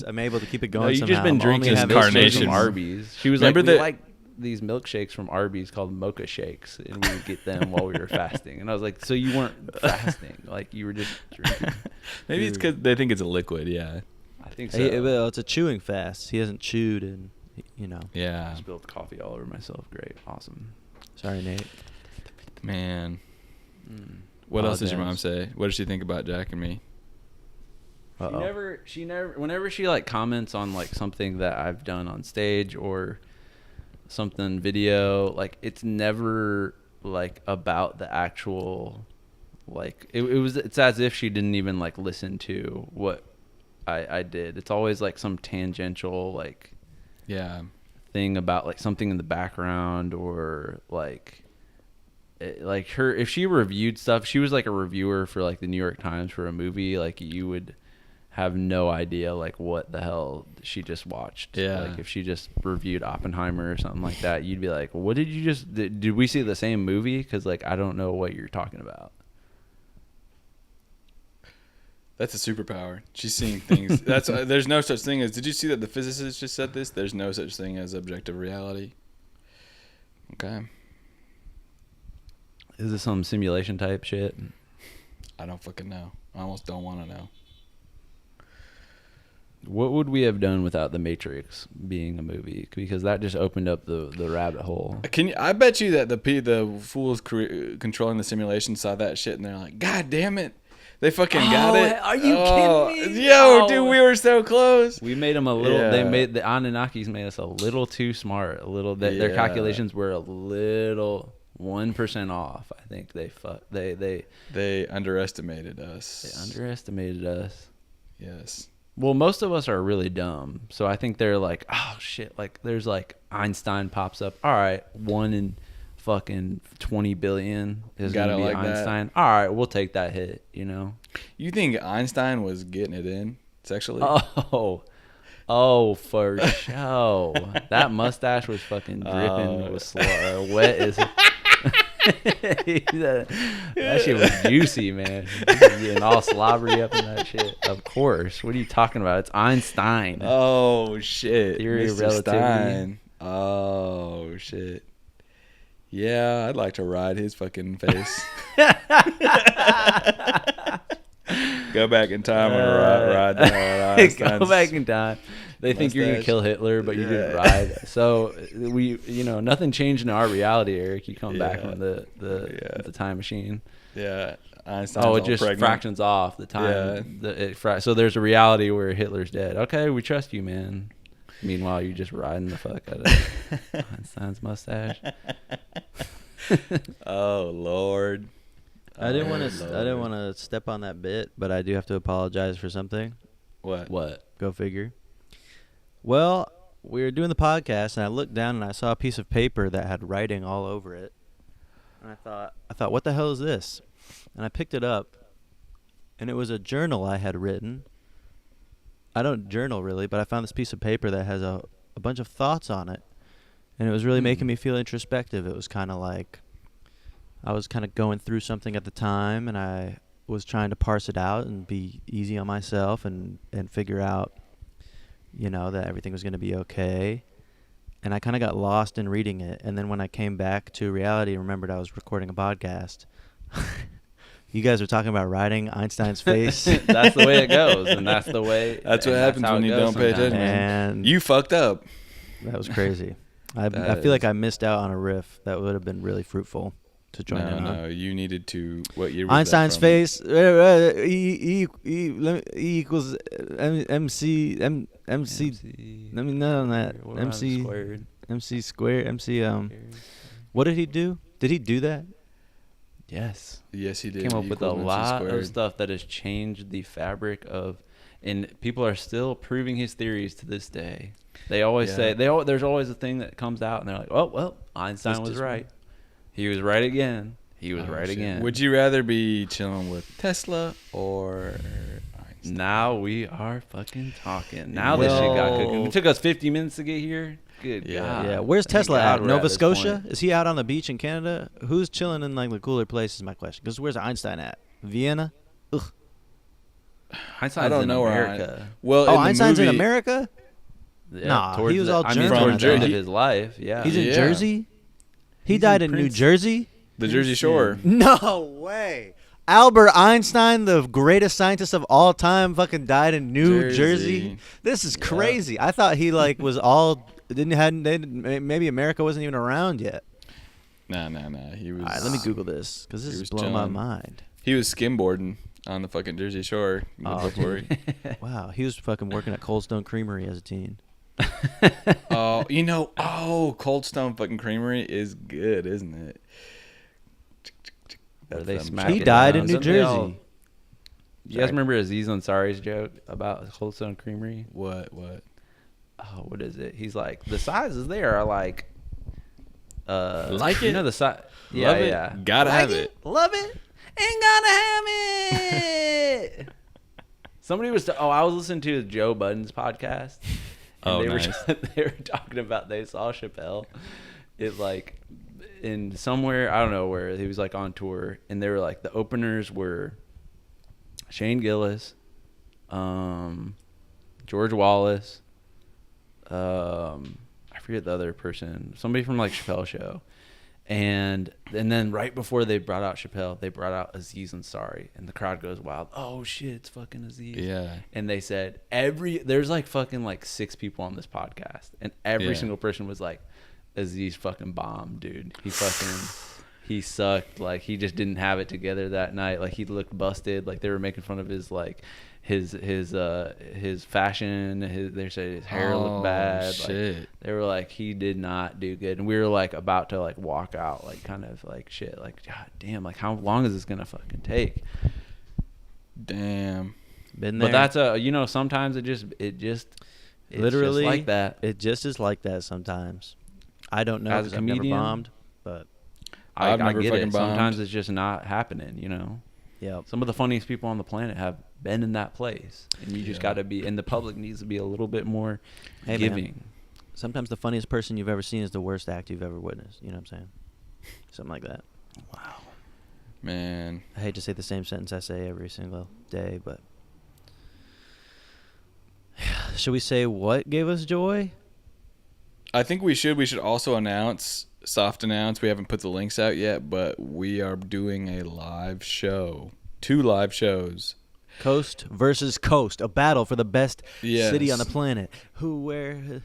I'm able to keep it going. No, you've somehow. just been I'm only drinking having milkshakes carnations. from Arby's. She was Remember like, we that- like these milkshakes from Arby's called mocha shakes, and we would get them while we were fasting. And I was like, so you weren't fasting, like you were just drinking. Maybe it's because they think it's a liquid. Yeah. I think so. Well, it's a chewing fast. He hasn't chewed, and Yeah. Spilled coffee all over myself. Great, awesome. Sorry, Nate. Man. What else did your mom Apologize. say? What did she think about Jack and me? She never whenever she like comments on like something that I've done on stage or something video, like it's never like about the actual Like it's as if she didn't even like listen to what I did. It's always like some tangential like thing about like something in the background, or like like her, if she reviewed stuff, she was like a reviewer for like the New York Times for a movie, like you would have no idea like what the hell she just watched. Like if she just reviewed Oppenheimer or something like that, you'd be like, what did you just did we see the same movie? Because like I don't know what you're talking about. That's a superpower. She's seeing things. There's no such thing as. Did you see that the physicist just said this? There's no such thing as objective reality. Okay. Is this some simulation type shit? I don't fucking know. I almost don't want to know. What would we have done without The Matrix being a movie? Because that just opened up the rabbit hole. I bet you that the fools controlling the simulation saw that shit and they're like, God damn it. They fucking got it. Are you kidding me? Yo, dude, we were so close. We made them a little. They made the Anunnakis made us a little too smart. A little. Their calculations were a little 1% off. I think they underestimated us. They underestimated us. Yes. Well, most of us are really dumb, so I think they're like, oh shit, like there's like Einstein pops up. All right, 1 in fucking 20 billion is gonna be like Einstein. That. All right, we'll take that hit. You know. You think Einstein was getting it in sexually? Oh, for sure. That mustache was fucking dripping with wet as. That shit was juicy, man. He was getting all slobbery up in that shit. Of course. What are you talking about? It's Einstein. Oh shit. Theory of relativity. Stein. Oh shit. Yeah, I'd like to ride his fucking face. Go back in time and ride that Einstein's. Go back in time. They think you're gonna kill Hitler, but you didn't ride. So nothing changed in our reality, Eric. You come back from the time machine. Yeah, Einstein's it just pregnant. Fractions off the time. So there's a reality where Hitler's dead. Okay, we trust you, man. Meanwhile, you're just riding the fuck out of Einstein's mustache. Oh Lord. I didn't want to step on that bit, but I do have to apologize for something. What? Go figure. Well, we were doing the podcast, and I looked down and I saw a piece of paper that had writing all over it. And I thought, what the hell is this? And I picked it up, and it was a journal I had written. I don't journal really, but I found this piece of paper that has a bunch of thoughts on it, and it was really making me feel introspective. It was kind of like I was kind of going through something at the time, and I was trying to parse it out and be easy on myself and figure out, that everything was going to be okay. And I kind of got lost in reading it. And then when I came back to reality and remembered I was recording a podcast, you guys were talking about writing Einstein's face. That's the way it goes. And that's the way. That's what happens when you don't pay attention. And you fucked up. That was crazy. I feel like I missed out on a riff that would have been really fruitful to join in on. No, you needed to. What year was Einstein's that face. E equals MC. Let me know on that. MC squared. MC squared. MC. What did he do? Did he do that? Yes. Yes, he did. Came up with a lot of stuff that has changed the fabric of, and people are still proving his theories to this day. They always say there's always a thing that comes out and they're like, oh well, Einstein was right. He was right again. He was right again. Would you rather be chilling with Tesla or Einstein? Now we are fucking talking. Now this shit got cooking. It took us 50 minutes to get here. Good God. Yeah. Where's Tesla at? Nova Scotia? Is he out on the beach in Canada? Who's chilling in like the cooler place is my question. Because where's Einstein at? Vienna? Ugh. Einstein's in America. Einstein's in America? Yeah, nah, he was all German. Towards the end of his life. Yeah. He's in Jersey? He died in New Jersey? The Jersey Shore. No way. Albert Einstein, the greatest scientist of all time, fucking died in New Jersey. This is crazy. I thought he was all maybe America wasn't even around yet. Nah. He was. All right, let me Google this because this is blowing my mind. He was skimboarding on the fucking Jersey Shore. Wow, he was fucking working at Cold Stone Creamery as a teen. Cold Stone fucking Creamery is good, isn't it? where they FM smacked He it died down. in New Don't they all- Jersey. You guys remember Aziz Ansari's joke about Cold Stone Creamery? What? Oh, what is it? He's like, the sizes there are like, Like you it? know the size. Yeah, Love it? yeah. Gotta Like have it. Love it. Ain't gonna have it. Somebody was. I was listening to Joe Budden's podcast. And they nice. they were talking about they saw Chappelle. It like in somewhere I don't know where he was like on tour, and they were like the openers were Shane Gillis, George Wallace, I forget the other person, somebody from like Chappelle Show, and then right before they brought out Chappelle, they brought out Aziz Ansari, and the crowd goes wild. Oh shit, it's fucking Aziz. Yeah. And they said there's like fucking like 6 people on this podcast, and every Yeah. single person was like, Aziz fucking bombed, dude. He sucked. Like he just didn't have it together that night. Like he looked busted. Like they were making fun of his like his fashion. They said his hair looked bad. Shit. Like, they were like he did not do good, and we were like about to like walk out, like kind of like shit. Like god damn, like how long is this gonna fucking take? Damn. Been there. But that's sometimes it's literally just like that. It just is like that sometimes. I don't know As a because I've never comedian, bombed, but I've I never get fucking it. Sometimes bombed. it's just not happening, you know. yeah. Some of the funniest people on the planet have been in that place, and you just Yeah. got to be. And the public needs to be a little bit more Hey, man. giving. Sometimes the funniest person you've ever seen is the worst act you've ever witnessed. You know what I'm saying? Something like that. Wow. Man. I hate to say the same sentence I say every single day, but should we say what gave us joy? I think we should also soft announce. We haven't put the links out yet, but we are doing a live show. 2 live shows. Coast versus Coast, a battle for the best Yes. city on the planet. Who, where?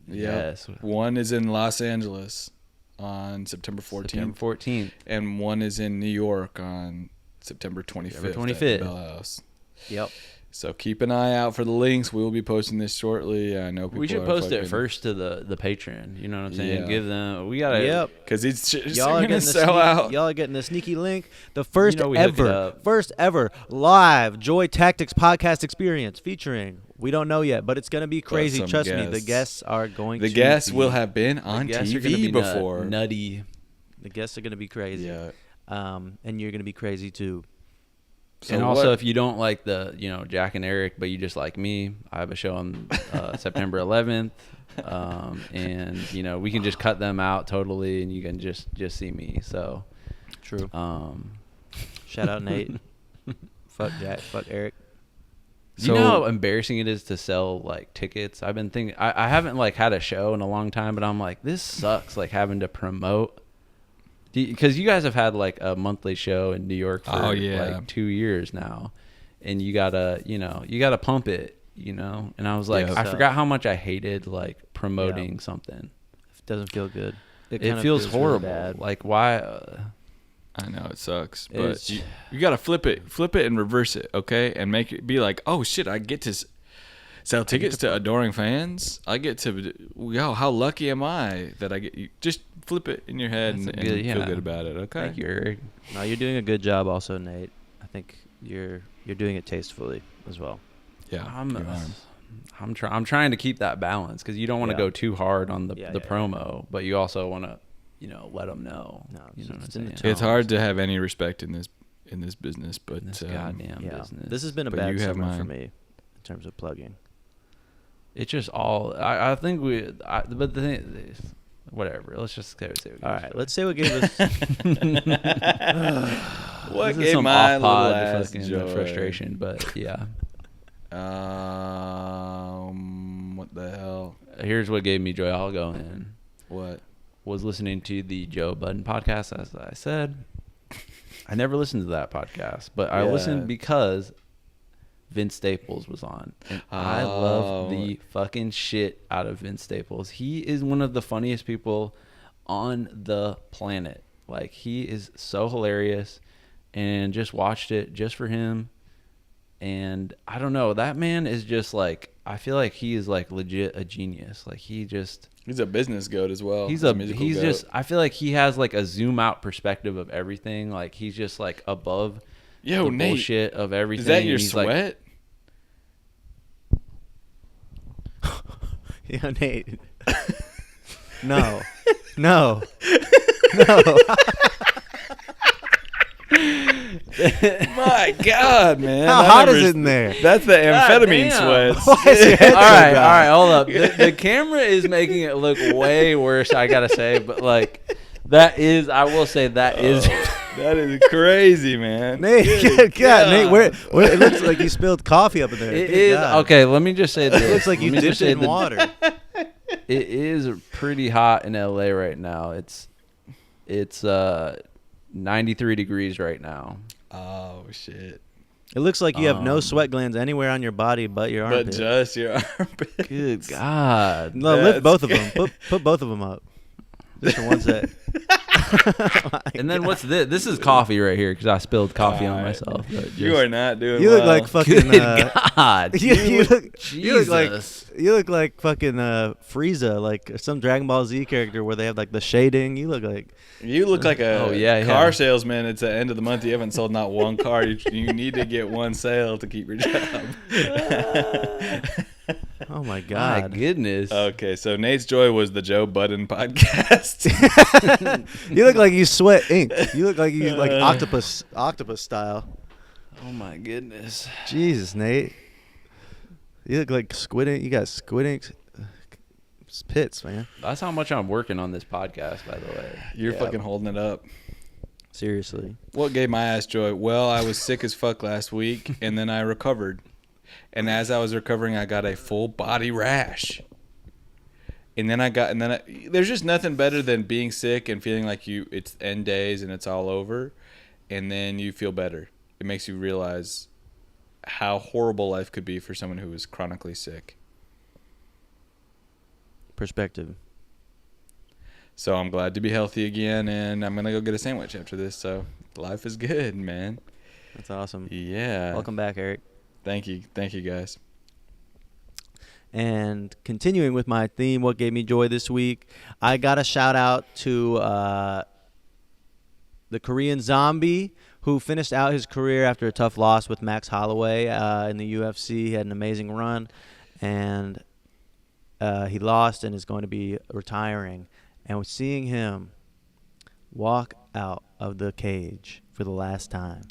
Yes. One is in Los Angeles on September 14th. September 14th. And one is in New York on September 25th. September at 25th. the Bell House. Yep. So keep an eye out for the links. We will be posting this shortly. I know people We should are post it fucking- first to the Patreon. You know what I'm saying? Yeah. Give them. We gotta. Yep. Because it's just Y'all are going getting to the sell out. Y'all are getting the sneaky link. The first we hook it up. ever live Joy Tactics podcast experience featuring. We don't know yet, but it's gonna be crazy. some Trust me, the guests. guests are going. The to guests be, will have been on The guests are gonna TV be before. nutty. The guests are gonna be crazy. Yeah. And you're gonna be crazy too. So And also, what- if you don't like the, Jack and Eric, but you just like me, I have a show on September 11th, and we can just cut them out totally, and you can just see me. So, True. Shout out Nate. Fuck Jack. Fuck Eric. you know how embarrassing it is to sell like tickets. I've been thinking I haven't like had a show in a long time, but I'm like, this sucks, like having to promote. Because you guys have had like a monthly show in New York for like 2 years now, and you gotta pump it, And I was like, Yeah. I forgot how much I hated like promoting something. It doesn't feel good. It kinda feels really horrible. bad. Like why? I know it sucks, but It's- you got to flip it and reverse it, okay? And make it be like, oh shit, I get to sell tickets to adoring fans. I get to, how lucky am I that I get you? Just flip it in your head That's and a good- feel yeah. good about it, okay? Thank you, Eric. No, you're doing a good job, also, Nate. I think you're doing it tastefully as well. Yeah, you are. I'm trying to keep that balance because you don't want to Yeah. go too hard on the Yeah. promo, but you also want to let them know. No, you know what I'm it's in the saying? tone. It's hard to have any respect in this business, but This um, goddamn Yeah, business. this has been a But bad you have summer for mine. me in terms of plugging. It's just all. I think but the thing is, whatever. Let's just say what All right, let's say what gave us. what This is gave some my little off-pod ass fucking joy? frustration, but yeah. What the hell? Here's what gave me joy. I'll go in. What? Was listening to the Joe Budden podcast, as I said. I never listened to that podcast, but I Yeah. listened because Vince Staples was on. And I love the fucking shit out of Vince Staples. He is one of the funniest people on the planet. Like, he is so hilarious, and just watched it just for him. And I don't know, that man is just like, I feel like he is like legit a genius. Like he's a business goat as well. He's musical goat. just. I feel like he has like a zoom out perspective of everything. Like he's just like above the Nate, bullshit of everything. Is that your he's sweat? Yeah, Nate. No. No. My God, man! How hot is it in there? That's the amphetamine sweats. Why is your head so all right, dry? hold up. The camera is making it look way worse. I gotta say, but like that is, I will say that is. That is crazy, man. Nate, God, Nate, where it looks like you spilled coffee up in there. It Good is God. okay. Let me just say this. It looks like you Let me just dipped it say in water. It is pretty hot in LA right now. It's 93 degrees right now. Oh shit! It looks like you have no sweat glands anywhere on your body but your armpit. But just your armpit. Good God. No, lift both of them. Put both of them up. Just for one sec. And then what's this? This is coffee right here because I spilled coffee on myself. You are not doing. You look like fucking. Good God. You look Jesus. like fucking Frieza, like some Dragon Ball Z character where they have like the shading. You look like a car salesman. It's the end of the month. You haven't sold not one car. You need to get one sale to keep your job. oh my God. My goodness. Okay, so Nate's Joy was the Joe Budden podcast. You look like you sweat ink. You look like you like octopus style. Oh my goodness. Jesus, Nate. You look like squid ink. You got squid ink pits, man. That's how much I'm working on this podcast, by the way. You're fucking holding it up. Seriously. What gave my ass joy? Well, I was sick as fuck last week, and then I recovered. And as I was recovering, I got a full body rash. And then there's just nothing better than being sick and feeling like it's end days and it's all over, and then you feel better. It makes you realize how horrible life could be for someone who is chronically sick. Perspective. So I'm glad to be healthy again, and I'm gonna go get a sandwich after this. So life is good, man. That's awesome. Yeah. Welcome back, Eric. Thank you, guys. And continuing with my theme, what gave me joy this week, I got a shout out to the Korean Zombie, who finished out his career after a tough loss with Max Holloway in the UFC. He had an amazing run, and he lost and is going to be retiring. And seeing him walk out of the cage for the last time,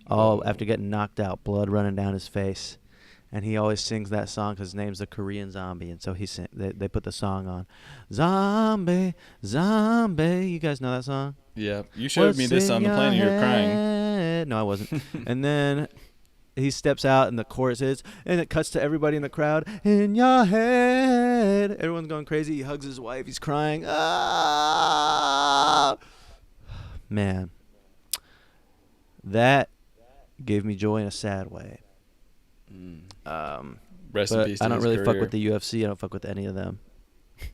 all after getting knocked out, blood running down his face. And he always sings that song because his name's the Korean Zombie. And so they put the song on. Zombie, zombie. You guys know that song? Yeah. You showed me this on the plane and you were crying. No, I wasn't. And then he steps out and the chorus is, and it cuts to everybody in the crowd. In your head. Everyone's going crazy. He hugs his wife. He's crying. Ah! Man. That gave me joy in a sad way. Rest in peace to I don't his really career. fuck with the UFC. I don't fuck with any of them.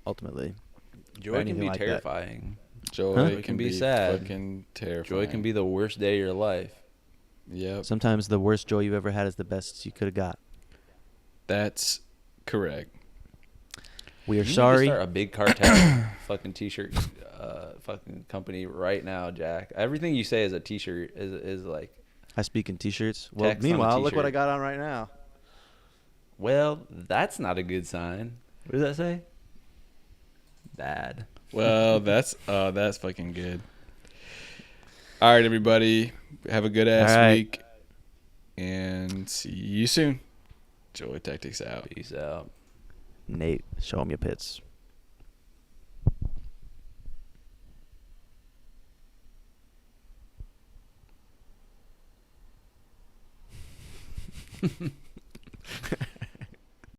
Ultimately, Joy can be terrifying. Joy can be sad. Fucking terrifying. Joy can be the worst day of your life. Yep. sometimes the worst joy you've ever had is the best you could have got. That's correct. We are You need to sorry. start a big cartel fucking t-shirt fucking company right now, Jack. Everything you say is a t-shirt is like. I speak in t-shirts. Well, Text on a meanwhile, look what t-shirt. I got on right now. Well, that's not a good sign. What does that say? Bad. Well, that's fucking good. All right, everybody. Have a good ass All right. week. And see you soon. Joy Tactics out. Peace out. Nate, show him your pits.